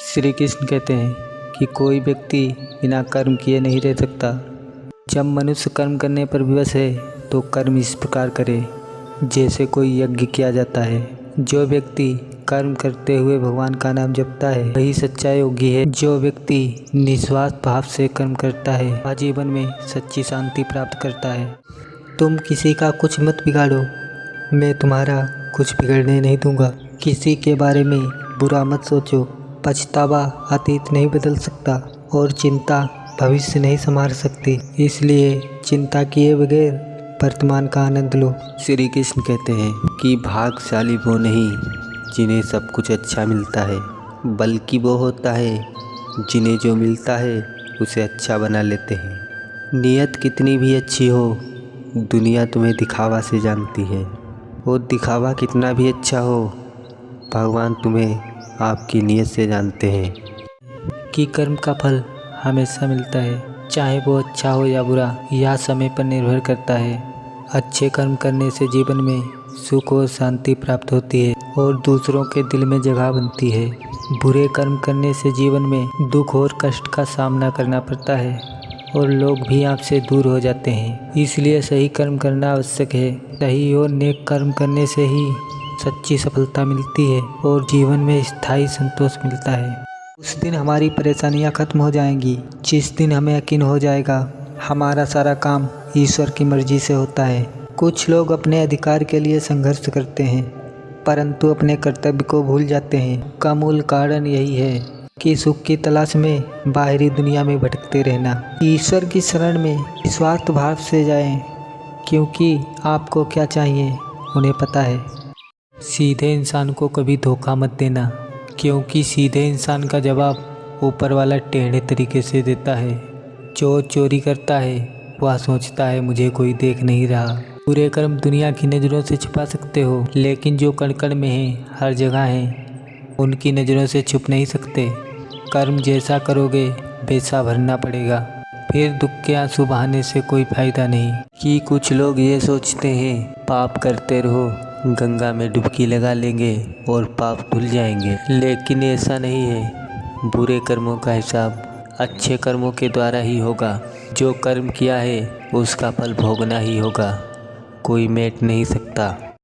श्री कृष्ण कहते हैं कि कोई व्यक्ति बिना कर्म किए नहीं रह सकता। जब मनुष्य कर्म करने पर विवश है तो कर्म इस प्रकार करे जैसे कोई यज्ञ किया जाता है। जो व्यक्ति कर्म करते हुए भगवान का नाम जपता है वही सच्चा योगी है। जो व्यक्ति निस्वार्थ भाव से कर्म करता है वह जीवन में सच्ची शांति प्राप्त करता है। तुम किसी का कुछ मत बिगाड़ो, मैं तुम्हारा कुछ बिगड़ने नहीं दूंगा। किसी के बारे में बुरा मत सोचो, पछतावा अतीत नहीं बदल सकता और चिंता भविष्य नहीं संभाल सकती। इसलिए चिंता किए बगैर वर्तमान का आनंद लो। श्री कृष्ण कहते हैं कि भाग्यशाली वो नहीं जिन्हें सब कुछ अच्छा मिलता है, बल्कि वो होता है जिन्हें जो मिलता है उसे अच्छा बना लेते हैं। नीयत कितनी भी अच्छी हो, दुनिया तुम्हें दिखावा से जानती है, और दिखावा कितना भी अच्छा हो, भगवान तुम्हें आपकी नीयत से जानते हैं। कि कर्म का फल हमेशा मिलता है, चाहे वो अच्छा हो या बुरा, यह समय पर निर्भर करता है। अच्छे कर्म करने से जीवन में सुख और शांति प्राप्त होती है और दूसरों के दिल में जगह बनती है। बुरे कर्म करने से जीवन में दुख और कष्ट का सामना करना पड़ता है और लोग भी आपसे दूर हो जाते हैं। इसलिए सही कर्म करना आवश्यक है। सही और नेक कर्म करने से ही सच्ची सफलता मिलती है और जीवन में स्थायी संतोष मिलता है। उस दिन हमारी परेशानियां खत्म हो जाएंगी जिस दिन हमें यकीन हो जाएगा हमारा सारा काम ईश्वर की मर्जी से होता है। कुछ लोग अपने अधिकार के लिए संघर्ष करते हैं परंतु अपने कर्तव्य को भूल जाते हैं। का मूल कारण यही है कि सुख की तलाश में बाहरी दुनिया में भटकते रहना। ईश्वर की शरण में निस्वार्थ भाव से जाएं, क्योंकि आपको क्या चाहिए उन्हें पता है। सीधे इंसान को कभी धोखा मत देना, क्योंकि सीधे इंसान का जवाब ऊपर वाला टेढ़े तरीके से देता है। चोर चोरी करता है वह सोचता है मुझे कोई देख नहीं रहा। बुरे कर्म दुनिया की नज़रों से छुपा सकते हो, लेकिन जो कण कण में हैं, हर जगह हैं, उनकी नज़रों से छुप नहीं सकते। कर्म जैसा करोगे वैसा भरना पड़ेगा, फिर दुख के आंसू बहाने से कोई फायदा नहीं। कि कुछ लोग ये सोचते हैं पाप करते रहो, गंगा में डुबकी लगा लेंगे और पाप धुल जाएंगे, लेकिन ऐसा नहीं है। बुरे कर्मों का हिसाब अच्छे कर्मों के द्वारा ही होगा। जो कर्म किया है उसका फल भोगना ही होगा, कोई मेट नहीं सकता।